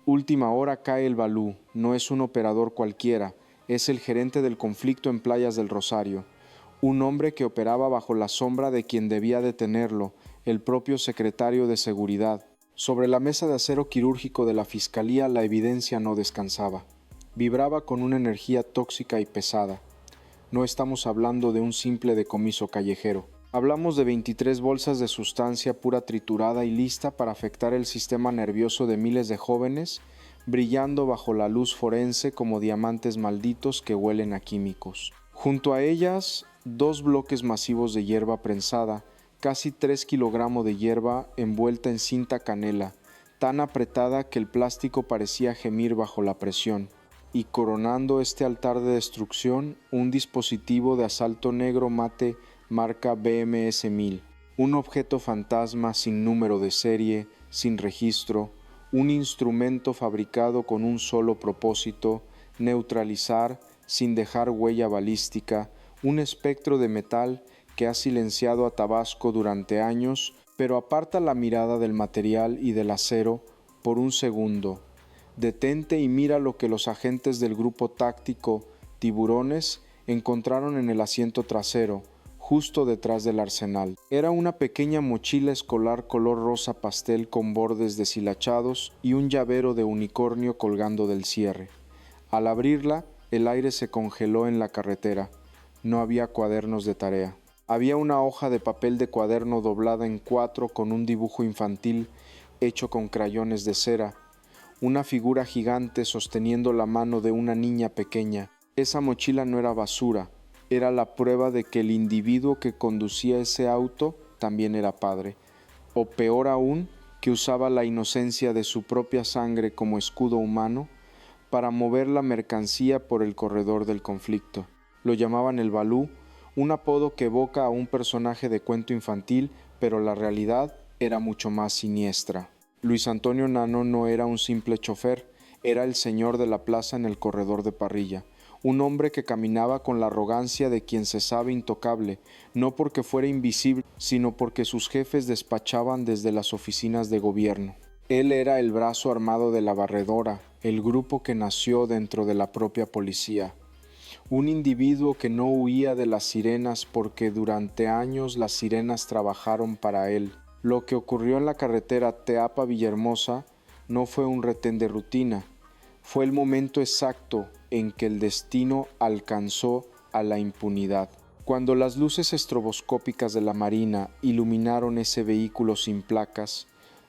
Última hora cae el Balú, no es un operador cualquiera, es el gerente del conflicto en Playas del Rosario, un hombre que operaba bajo la sombra de quien debía detenerlo, el propio secretario de Seguridad. Sobre la mesa de acero quirúrgico de la Fiscalía la evidencia no descansaba. Vibraba con una energía tóxica y pesada. No estamos hablando de un simple decomiso callejero. Hablamos de 23 bolsas de sustancia pura triturada y lista para afectar el sistema nervioso de miles de jóvenes, brillando bajo la luz forense como diamantes malditos que huelen a químicos. Junto a ellas, 2 bloques masivos de hierba prensada, casi 3 kilogramos de hierba envuelta en cinta canela, tan apretada que el plástico parecía gemir bajo la presión, y coronando este altar de destrucción, un dispositivo de asalto negro mate marca BMS-1000, un objeto fantasma sin número de serie, sin registro, un instrumento fabricado con un solo propósito, neutralizar, sin dejar huella balística, un espectro de metal que ha silenciado a Tabasco durante años, pero aparta la mirada del material y del acero por un segundo. Detente y mira lo que los agentes del grupo táctico Tiburones encontraron en el asiento trasero, justo detrás del arsenal. Era una pequeña mochila escolar color rosa pastel con bordes deshilachados y un llavero de unicornio colgando del cierre. Al abrirla, el aire se congeló en la carretera. No había cuadernos de tarea. Había una hoja de papel de cuaderno doblada en 4 con un dibujo infantil hecho con crayones de cera, una figura gigante sosteniendo la mano de una niña pequeña. Esa mochila no era basura, era la prueba de que el individuo que conducía ese auto también era padre, o peor aún, que usaba la inocencia de su propia sangre como escudo humano para mover la mercancía por el corredor del conflicto. Lo llamaban el Balú, un apodo que evoca a un personaje de cuento infantil, pero la realidad era mucho más siniestra. Luis Antonio Nano no era un simple chofer, era el señor de la plaza en el corredor de parrilla, un hombre que caminaba con la arrogancia de quien se sabe intocable, no porque fuera invisible, sino porque sus jefes despachaban desde las oficinas de gobierno. Él era el brazo armado de la barredora, el grupo que nació dentro de la propia policía. Un individuo que no huía de las sirenas porque durante años las sirenas trabajaron para él. Lo que ocurrió en la carretera Teapa-Villahermosa no fue un retén de rutina, fue el momento exacto en que el destino alcanzó a la impunidad. Cuando las luces estroboscópicas de la Marina iluminaron ese vehículo sin placas,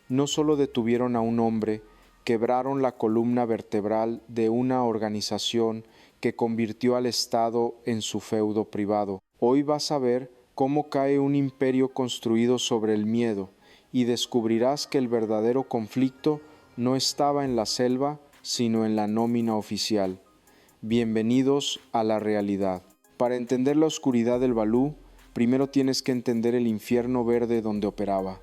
no solo detuvieron a un hombre, quebraron la columna vertebral de una organización que convirtió al Estado en su feudo privado. Hoy vas a ver cómo cae un imperio construido sobre el miedo y descubrirás que el verdadero conflicto no estaba en la selva, sino en la nómina oficial. Bienvenidos a la realidad. Para entender la oscuridad del Balú, primero tienes que entender el infierno verde donde operaba.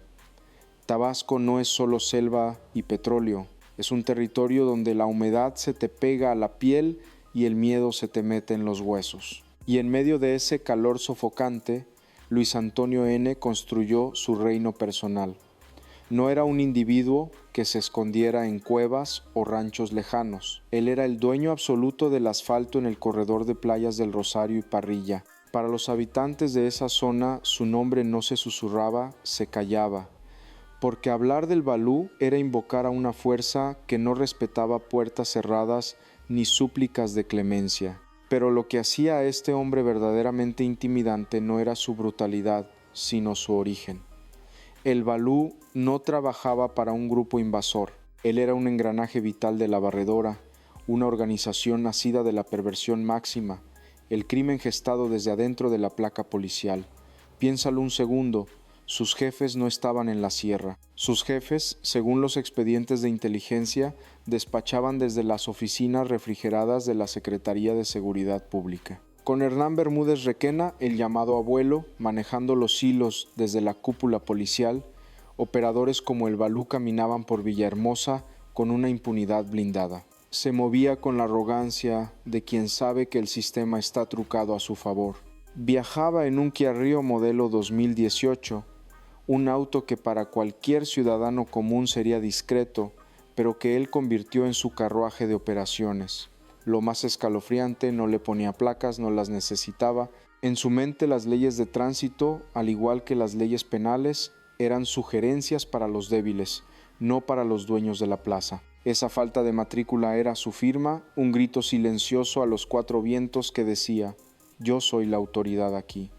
Tabasco no es solo selva y petróleo, es un territorio donde la humedad se te pega a la piel y el miedo se te mete en los huesos. Y en medio de ese calor sofocante, Luis Antonio N. construyó su reino personal. No era un individuo que se escondiera en cuevas o ranchos lejanos. Él era el dueño absoluto del asfalto en el corredor de Playas del Rosario y Parrilla. Para los habitantes de esa zona, su nombre no se susurraba, se callaba, porque hablar del Balú era invocar a una fuerza que no respetaba puertas cerradas ni súplicas de clemencia. Pero lo que hacía a este hombre verdaderamente intimidante no era su brutalidad, sino su origen. El Balú no trabajaba para un grupo invasor. Él era un engranaje vital de la barredora, una organización nacida de la perversión máxima, el crimen gestado desde adentro de la placa policial. Piénsalo un segundo, sus jefes no estaban en la sierra. Sus jefes, según los expedientes de inteligencia, despachaban desde las oficinas refrigeradas de la Secretaría de Seguridad Pública. Con Hernán Bermúdez Requena, el llamado abuelo, manejando los hilos desde la cúpula policial, operadores como el Balú caminaban por Villahermosa con una impunidad blindada. Se movía con la arrogancia de quien sabe que el sistema está trucado a su favor. Viajaba en un Kia Rio modelo 2018, un auto que para cualquier ciudadano común sería discreto, pero que él convirtió en su carruaje de operaciones. Lo más escalofriante, no le ponía placas, no las necesitaba. En su mente las leyes de tránsito, al igual que las leyes penales, eran sugerencias para los débiles, no para los dueños de la plaza. Esa falta de matrícula era su firma, un grito silencioso a los cuatro vientos que decía: yo soy la autoridad aquí.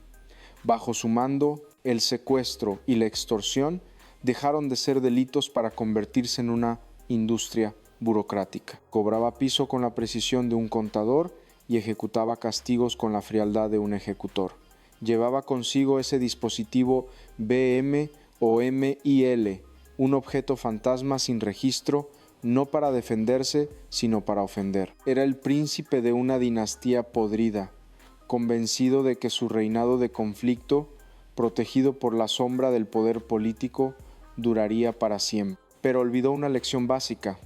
Bajo su mando, el secuestro y la extorsión dejaron de ser delitos para convertirse en una industria burocrática. Cobraba piso con la precisión de un contador y ejecutaba castigos con la frialdad de un ejecutor. Llevaba consigo ese dispositivo BM o MIL, un objeto fantasma sin registro, no para defenderse, sino para ofender. Era el príncipe de una dinastía podrida, convencido de que su reinado de conflicto, protegido por la sombra del poder político, duraría para siempre. Pero olvidó una lección básica: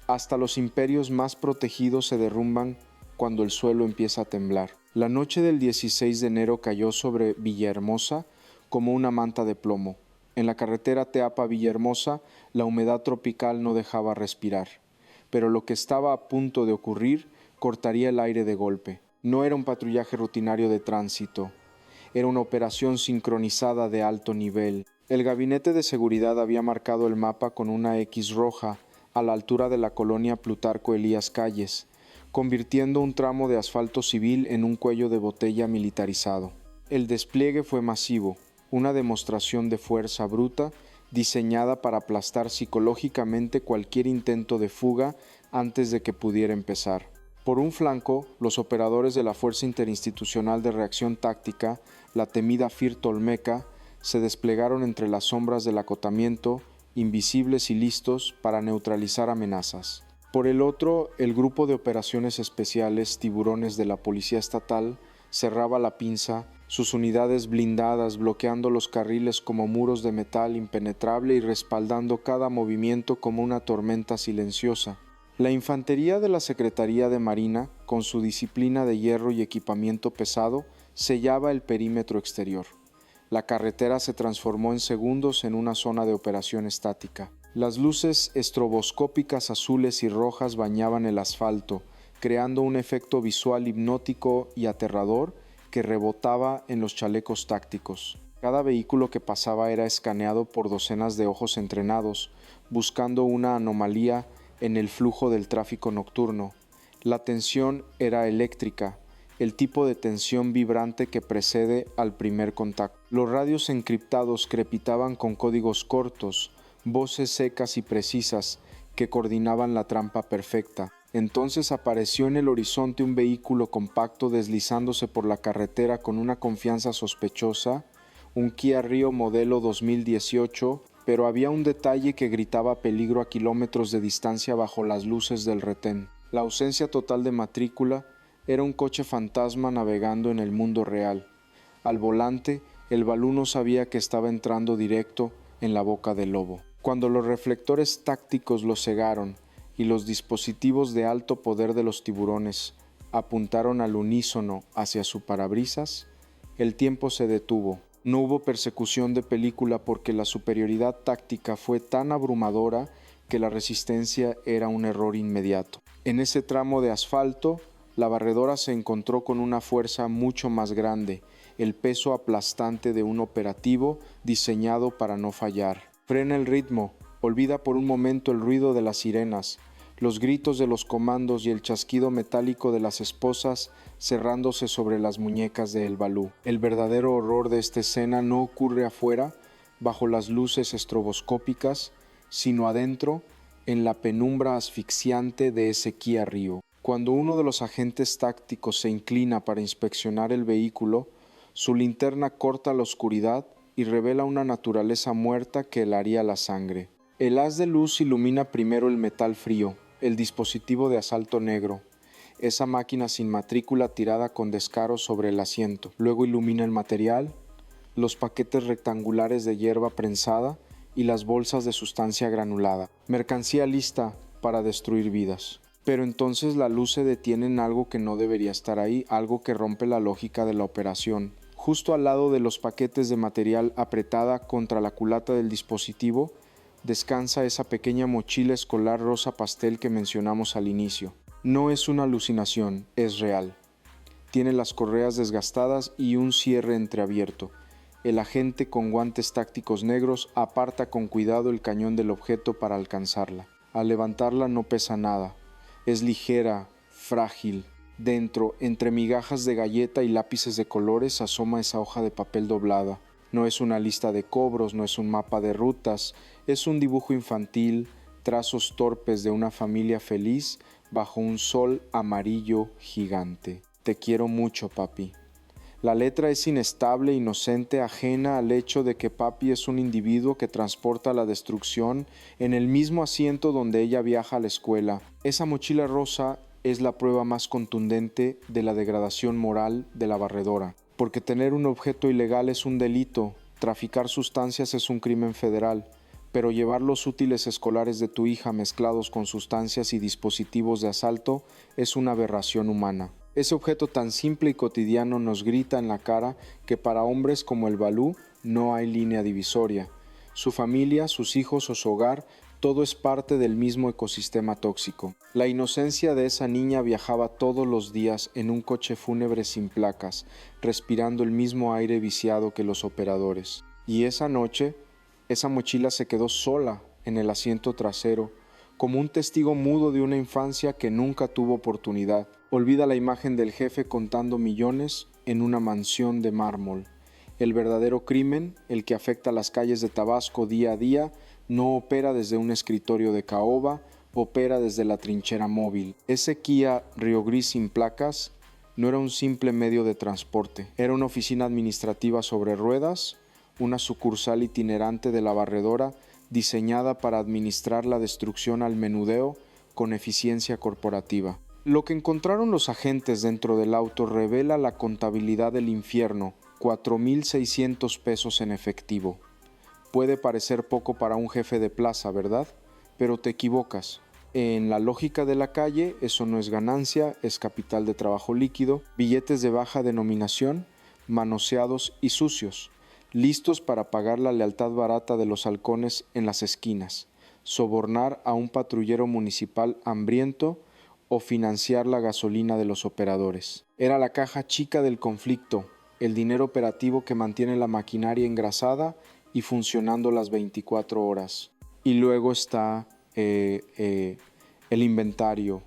hasta los imperios más protegidos se derrumban cuando el suelo empieza a temblar. La noche del 16 de enero cayó sobre Villahermosa como una manta de plomo. En la carretera Teapa-Villahermosa, la humedad tropical no dejaba respirar. Pero lo que estaba a punto de ocurrir cortaría el aire de golpe. No era un patrullaje rutinario de tránsito. Era una operación sincronizada de alto nivel. El gabinete de seguridad había marcado el mapa con una X roja a la altura de la colonia Plutarco Elías Calles, convirtiendo un tramo de asfalto civil en un cuello de botella militarizado. El despliegue fue masivo, una demostración de fuerza bruta diseñada para aplastar psicológicamente cualquier intento de fuga antes de que pudiera empezar. Por un flanco, los operadores de la Fuerza Interinstitucional de Reacción Táctica, la temida FIRT Olmeca, se desplegaron entre las sombras del acotamiento, invisibles y listos para neutralizar amenazas. Por el otro, el Grupo de Operaciones Especiales Tiburones de la Policía Estatal cerraba la pinza, sus unidades blindadas bloqueando los carriles como muros de metal impenetrable y respaldando cada movimiento como una tormenta silenciosa. La infantería de la Secretaría de Marina, con su disciplina de hierro y equipamiento pesado, sellaba el perímetro exterior. La carretera se transformó en segundos en una zona de operación estática. Las luces estroboscópicas azules y rojas bañaban el asfalto, creando un efecto visual hipnótico y aterrador que rebotaba en los chalecos tácticos. Cada vehículo que pasaba era escaneado por docenas de ojos entrenados, buscando una anomalía en el flujo del tráfico nocturno. La tensión era eléctrica, el tipo de tensión vibrante que precede al primer contacto. Los radios encriptados crepitaban con códigos cortos, voces secas y precisas que coordinaban la trampa perfecta. Entonces apareció en el horizonte un vehículo compacto deslizándose por la carretera con una confianza sospechosa, un Kia Rio modelo 2018, pero había un detalle que gritaba peligro a kilómetros de distancia bajo las luces del retén. La ausencia total de matrícula era un coche fantasma navegando en el mundo real. Al volante, el Balú no sabía que estaba entrando directo en la boca del lobo. Cuando los reflectores tácticos lo cegaron y los dispositivos de alto poder de los tiburones apuntaron al unísono hacia su parabrisas, el tiempo se detuvo. No hubo persecución de película porque la superioridad táctica fue tan abrumadora que la resistencia era un error inmediato. En ese tramo de asfalto, la barredora se encontró con una fuerza mucho más grande, el peso aplastante de un operativo diseñado para no fallar. Frena el ritmo, olvida por un momento el ruido de las sirenas, los gritos de los comandos y el chasquido metálico de las esposas cerrándose sobre las muñecas de El Balú. El verdadero horror de esta escena no ocurre afuera, bajo las luces estroboscópicas, sino adentro, en la penumbra asfixiante de ese Kia Rio. Cuando uno de los agentes tácticos se inclina para inspeccionar el vehículo, su linterna corta la oscuridad y revela una naturaleza muerta que helaría la sangre. El haz de luz ilumina primero el metal frío, el dispositivo de asalto negro, esa máquina sin matrícula tirada con descaro sobre el asiento. Luego ilumina el material, los paquetes rectangulares de hierba prensada y las bolsas de sustancia granulada. Mercancía lista para destruir vidas. Pero entonces la luz se detiene en algo que no debería estar ahí, algo que rompe la lógica de la operación. Justo al lado de los paquetes de material apretada contra la culata del dispositivo, descansa esa pequeña mochila escolar rosa pastel que mencionamos al inicio. No es una alucinación, es real. Tiene las correas desgastadas y un cierre entreabierto. El agente con guantes tácticos negros aparta con cuidado el cañón del objeto para alcanzarla. Al levantarla no pesa nada. Es ligera, frágil. Dentro, entre migajas de galleta y lápices de colores, asoma esa hoja de papel doblada. No es una lista de cobros, no es un mapa de rutas, es un dibujo infantil, trazos torpes de una familia feliz bajo un sol amarillo gigante. Te quiero mucho, papi. La letra es inestable, inocente, ajena al hecho de que papi es un individuo que transporta la destrucción en el mismo asiento donde ella viaja a la escuela. Esa mochila rosa es la prueba más contundente de la degradación moral de la barredora. Porque tener un objeto ilegal es un delito, traficar sustancias es un crimen federal, pero llevar los útiles escolares de tu hija mezclados con sustancias y dispositivos de asalto es una aberración humana. Ese objeto tan simple y cotidiano nos grita en la cara que para hombres como el Balú no hay línea divisoria. Su familia, sus hijos o su hogar, todo es parte del mismo ecosistema tóxico. La inocencia de esa niña viajaba todos los días en un coche fúnebre sin placas, respirando el mismo aire viciado que los operadores. Y esa noche, esa mochila se quedó sola en el asiento trasero, como un testigo mudo de una infancia que nunca tuvo oportunidad. Olvida la imagen del jefe contando millones en una mansión de mármol. El verdadero crimen, el que afecta las calles de Tabasco día a día, no opera desde un escritorio de caoba, opera desde la trinchera móvil. Ese Kia Río Gris sin placas no era un simple medio de transporte, era una oficina administrativa sobre ruedas, una sucursal itinerante de la barredora diseñada para administrar la destrucción al menudeo con eficiencia corporativa. Lo que encontraron los agentes dentro del auto revela la contabilidad del infierno, 4,600 pesos en efectivo. Puede parecer poco para un jefe de plaza, ¿verdad? Pero te equivocas. En la lógica de la calle, eso no es ganancia, es capital de trabajo líquido, billetes de baja denominación, manoseados y sucios, listos para pagar la lealtad barata de los halcones en las esquinas, sobornar a un patrullero municipal hambriento o financiar la gasolina de los operadores. Era la caja chica del conflicto, el dinero operativo que mantiene la maquinaria engrasada y funcionando las 24 horas. Y luego está el inventario,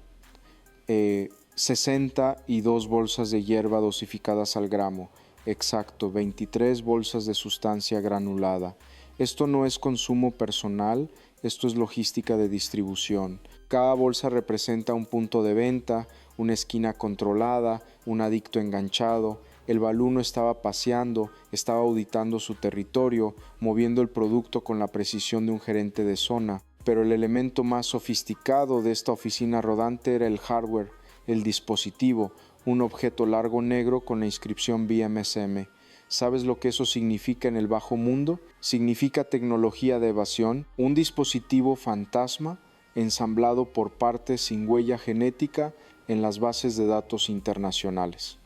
62 bolsas de hierba dosificadas al gramo, exacto, 23 bolsas de sustancia granulada. Esto no es consumo personal, esto es logística de distribución. Cada bolsa representa un punto de venta, una esquina controlada, un adicto enganchado. El Balú no estaba paseando, estaba auditando su territorio, moviendo el producto con la precisión de un gerente de zona. Pero el elemento más sofisticado de esta oficina rodante era el hardware, el dispositivo, un objeto largo negro con la inscripción BMSM. ¿Sabes lo que eso significa en el bajo mundo? Significa tecnología de evasión, un dispositivo fantasma ensamblado por partes sin huella genética en las bases de datos internacionales.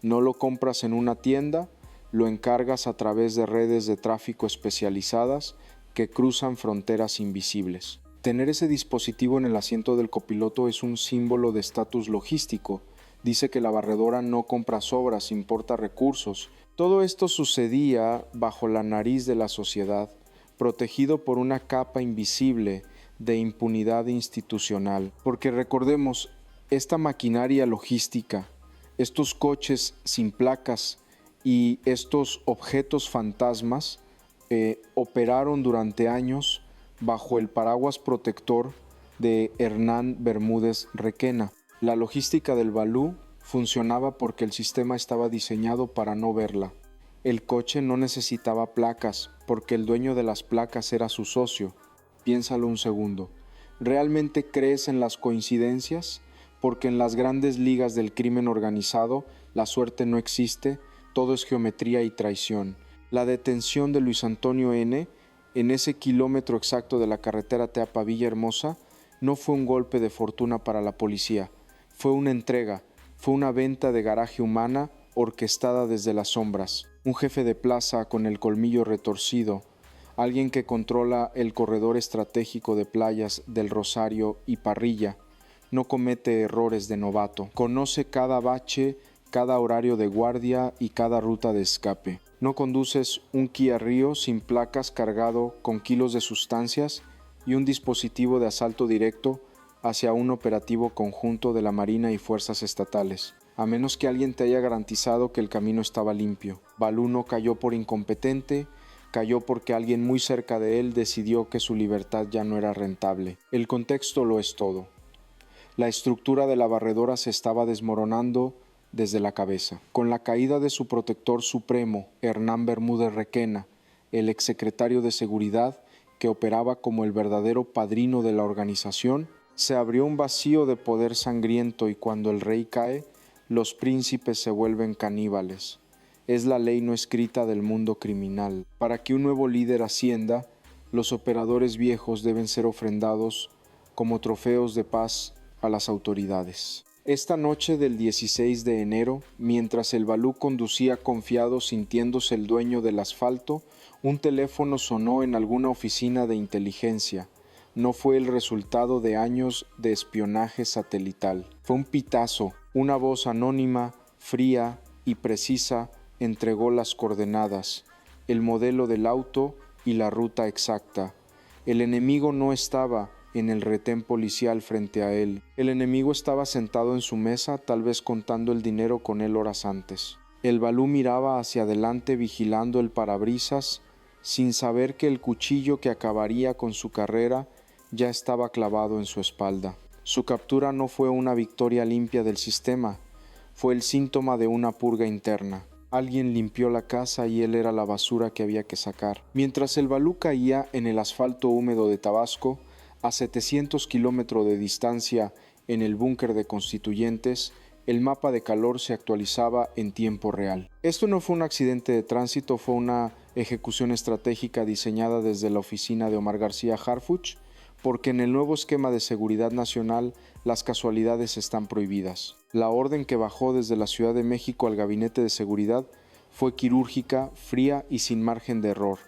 No lo compras en una tienda, lo encargas a través de redes de tráfico especializadas que cruzan fronteras invisibles. Tener ese dispositivo en el asiento del copiloto es un símbolo de estatus logístico. Dice que la barredora no compra sobras, importa recursos. Todo esto sucedía bajo la nariz de la sociedad, protegido por una capa invisible de impunidad institucional. Porque recordemos, esta maquinaria logística, estos coches sin placas y estos objetos fantasmas operaron durante años bajo el paraguas protector de Hernán Bermúdez Requena. La logística del Balú funcionaba porque el sistema estaba diseñado para no verla. El coche no necesitaba placas porque el dueño de las placas era su socio. Piénsalo un segundo. ¿Realmente crees en las coincidencias? Porque en las grandes ligas del crimen organizado la suerte no existe, todo es geometría y traición. La detención de Luis Antonio N. en ese kilómetro exacto de la carretera Teapa-Villahermosa no fue un golpe de fortuna para la policía, fue una entrega, fue una venta de garaje humana orquestada desde las sombras. Un jefe de plaza con el colmillo retorcido alguien que controla el corredor estratégico de playas del Rosario y Parrilla. No comete errores de novato. Conoce cada bache, cada horario de guardia y cada ruta de escape. No conduces un Kia Rio sin placas cargado con kilos de sustancias y un dispositivo de asalto directo hacia un operativo conjunto de la Marina y fuerzas estatales, a menos que alguien te haya garantizado que el camino estaba limpio. Balú no cayó por incompetente, cayó porque alguien muy cerca de él decidió que su libertad ya no era rentable. El contexto lo es todo. La estructura de la barredora se estaba desmoronando desde la cabeza. Con la caída de su protector supremo, Hernán Bermúdez Requena, el exsecretario de Seguridad, que operaba como el verdadero padrino de la organización, se abrió un vacío de poder sangriento y cuando el rey cae, los príncipes se vuelven caníbales. Es la ley no escrita del mundo criminal. Para que un nuevo líder ascienda, los operadores viejos deben ser ofrendados como trofeos de paz a las autoridades. Esta noche del 16 de enero, mientras el Balú conducía confiado sintiéndose el dueño del asfalto, un teléfono sonó en alguna oficina de inteligencia. No fue el resultado de años de espionaje satelital. Fue un pitazo. Una voz anónima, fría y precisa entregó las coordenadas, el modelo del auto y la ruta exacta. El enemigo no estaba en el retén policial frente a él. El enemigo estaba sentado en su mesa, tal vez contando el dinero con él horas antes. El Balú miraba hacia adelante vigilando el parabrisas, sin saber que el cuchillo que acabaría con su carrera ya estaba clavado en su espalda. Su captura no fue una victoria limpia del sistema, fue el síntoma de una purga interna. Alguien limpió la casa y él era la basura que había que sacar. Mientras el Balú caía en el asfalto húmedo de Tabasco, a 700 kilómetros de distancia en el búnker de Constituyentes, el mapa de calor se actualizaba en tiempo real. Esto no fue un accidente de tránsito, fue una ejecución estratégica diseñada desde la oficina de Omar García Harfuch, porque en el nuevo esquema de seguridad nacional las casualidades están prohibidas. La orden que bajó desde la Ciudad de México al Gabinete de Seguridad fue quirúrgica, fría y sin margen de error.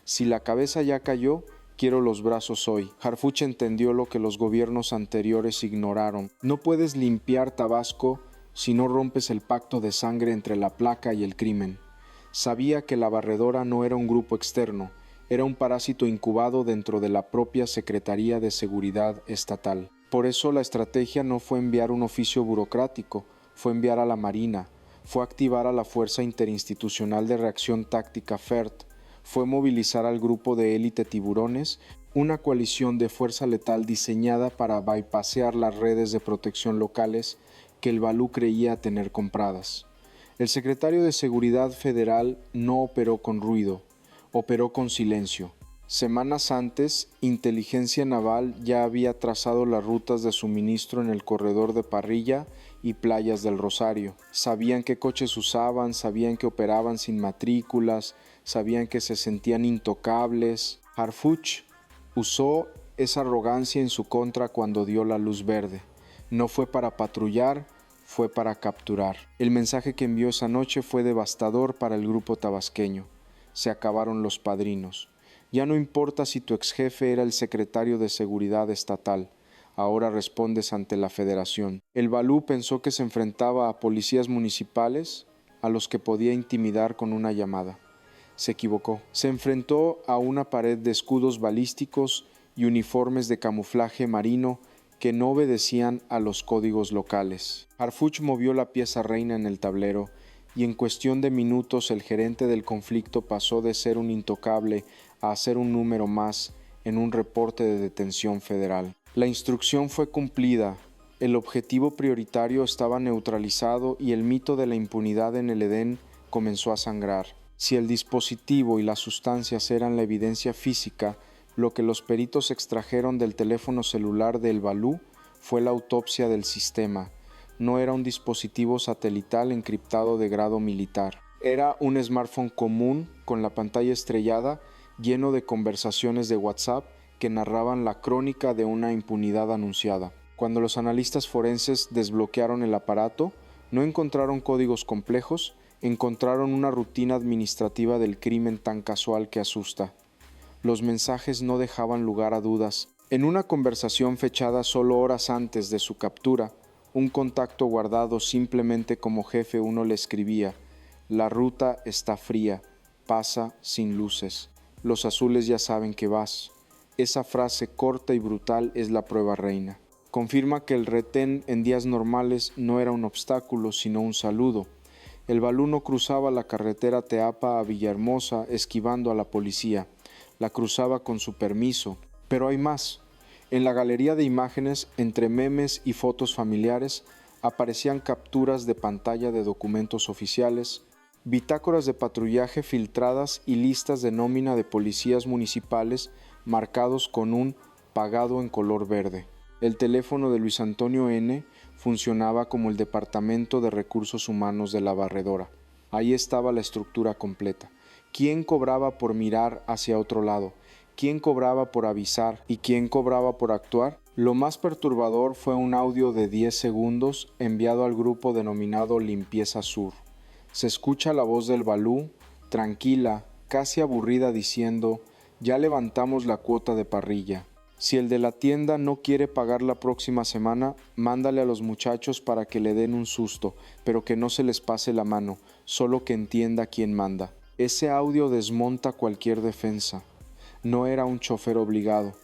Si la cabeza ya cayó, quiero los brazos hoy. Harfuch entendió lo que los gobiernos anteriores ignoraron. No puedes limpiar Tabasco si no rompes el pacto de sangre entre la placa y el crimen. Sabía que la barredora no era un grupo externo, era un parásito incubado dentro de la propia Secretaría de Seguridad Estatal. Por eso la estrategia no fue enviar un oficio burocrático, fue enviar a la Marina, fue activar a la Fuerza Interinstitucional de Reacción Táctica FERT, fue movilizar al grupo de élite Tiburones, una coalición de fuerza letal diseñada para bypassear las redes de protección locales que el Balú creía tener compradas. El secretario de Seguridad Federal no operó con ruido, operó con silencio. Semanas antes, Inteligencia Naval ya había trazado las rutas de suministro en el corredor de Parrilla y Playas del Rosario. Sabían qué coches usaban, sabían que operaban sin matrículas, sabían que se sentían intocables. Harfuch usó esa arrogancia en su contra cuando dio la luz verde. No fue para patrullar, fue para capturar. El mensaje que envió esa noche fue devastador para el grupo tabasqueño. Se acabaron los padrinos. Ya no importa si tu ex jefe era el secretario de Seguridad Estatal, ahora respondes ante la Federación. El Balú pensó que se enfrentaba a policías municipales a los que podía intimidar con una llamada. Se equivocó. Se enfrentó a una pared de escudos balísticos y uniformes de camuflaje marino que no obedecían a los códigos locales. Harfuch movió la pieza reina en el tablero y en cuestión de minutos el gerente del conflicto pasó de ser un intocable a ser un número más en un reporte de detención federal. La instrucción fue cumplida, el objetivo prioritario estaba neutralizado y el mito de la impunidad en el Edén comenzó a sangrar. Si el dispositivo y las sustancias eran la evidencia física, lo que los peritos extrajeron del teléfono celular del Balú fue la autopsia del sistema. No era un dispositivo satelital encriptado de grado militar. Era un smartphone común con la pantalla estrellada lleno de conversaciones de WhatsApp que narraban la crónica de una impunidad anunciada. Cuando los analistas forenses desbloquearon el aparato, no encontraron códigos complejos, encontraron una rutina administrativa del crimen tan casual que asusta. Los mensajes no dejaban lugar a dudas. En una conversación fechada solo horas antes de su captura, un contacto guardado simplemente como jefe uno le escribía: la ruta está fría, pasa sin luces. Los azules ya saben que vas. Esa frase corta y brutal es la prueba reina. Confirma que el retén en días normales no era un obstáculo, sino un saludo. El Balú no cruzaba la carretera Teapa a Villahermosa esquivando a la policía. La cruzaba con su permiso. Pero hay más. En la galería de imágenes, entre memes y fotos familiares, aparecían capturas de pantalla de documentos oficiales, bitácoras de patrullaje filtradas y listas de nómina de policías municipales marcados con un pagado en color verde. El teléfono de Luis Antonio N. funcionaba como el Departamento de Recursos Humanos de la Barredora. Ahí estaba la estructura completa. ¿Quién cobraba por mirar hacia otro lado? ¿Quién cobraba por avisar? ¿Y quién cobraba por actuar? Lo más perturbador fue un audio de 10 segundos enviado al grupo denominado Limpieza Sur. Se escucha la voz del Balú, tranquila, casi aburrida, diciendo: ya levantamos la cuota de parrilla. Si el de la tienda no quiere pagar la próxima semana, mándale a los muchachos para que le den un susto, pero que no se les pase la mano, solo que entienda quién manda. Ese audio desmonta cualquier defensa. No era un chofer obligado,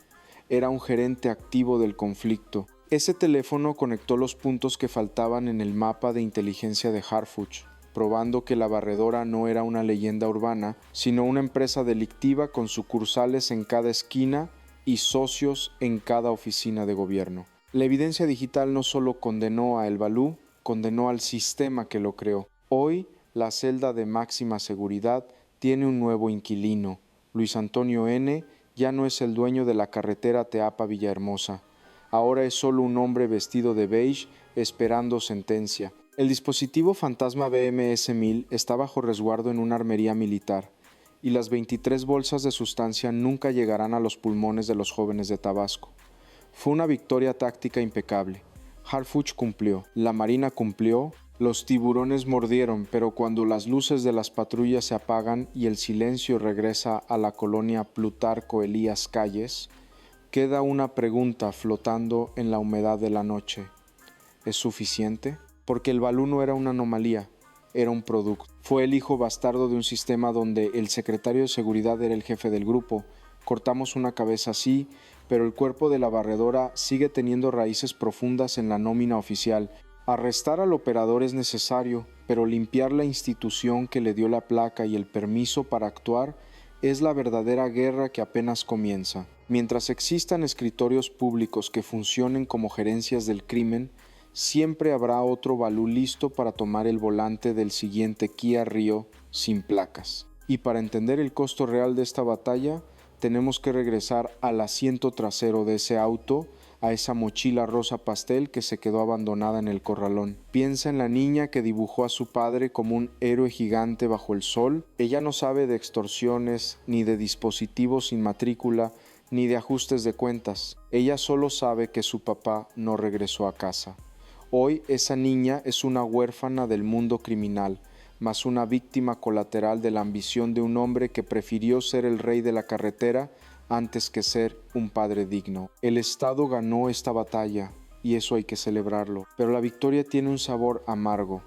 era un gerente activo del conflicto. Ese teléfono conectó los puntos que faltaban en el mapa de inteligencia de Harfuch, probando que la Barredora no era una leyenda urbana, sino una empresa delictiva con sucursales en cada esquina y socios en cada oficina de gobierno. La evidencia digital no solo condenó a El Balú, condenó al sistema que lo creó. Hoy, la celda de máxima seguridad tiene un nuevo inquilino. Luis Antonio N. ya no es el dueño de la carretera Teapa-Villahermosa. Ahora es solo un hombre vestido de beige esperando sentencia. El dispositivo fantasma BMS-1000 está bajo resguardo en una armería militar, y las 23 bolsas de sustancia nunca llegarán a los pulmones de los jóvenes de Tabasco. Fue una victoria táctica impecable. Harfuch cumplió, la Marina cumplió, los tiburones mordieron, pero cuando las luces de las patrullas se apagan y el silencio regresa a la colonia Plutarco Elías Calles, queda una pregunta flotando en la humedad de la noche. ¿Es suficiente? Porque el Balú no era una anomalía, era un producto. Fue el hijo bastardo de un sistema donde el secretario de seguridad era el jefe del grupo. Cortamos una cabeza así, pero el cuerpo de la Barredora sigue teniendo raíces profundas en la nómina oficial. Arrestar al operador es necesario, pero limpiar la institución que le dio la placa y el permiso para actuar es la verdadera guerra que apenas comienza. Mientras existan escritorios públicos que funcionen como gerencias del crimen, siempre habrá otro Balú listo para tomar el volante del siguiente Kia Rio sin placas. Y para entender el costo real de esta batalla, tenemos que regresar al asiento trasero de ese auto, a esa mochila rosa pastel que se quedó abandonada en el corralón. Piensa en la niña que dibujó a su padre como un héroe gigante bajo el sol. Ella no sabe de extorsiones, ni de dispositivos sin matrícula, ni de ajustes de cuentas. Ella solo sabe que su papá no regresó a casa. Hoy esa niña es una huérfana del mundo criminal, más una víctima colateral de la ambición de un hombre que prefirió ser el rey de la carretera antes que ser un padre digno. El Estado ganó esta batalla y eso hay que celebrarlo, pero la victoria tiene un sabor amargo,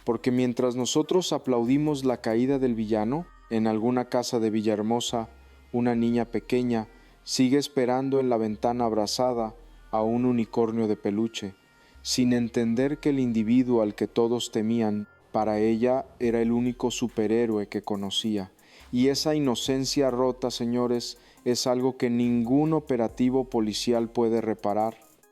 porque mientras nosotros aplaudimos la caída del villano, en alguna casa de Villahermosa, una niña pequeña sigue esperando en la ventana abrazada a un unicornio de peluche, sin entender que el individuo al que todos temían, para ella era el único superhéroe que conocía. Y esa inocencia rota, señores, es algo que ningún operativo policial puede reparar.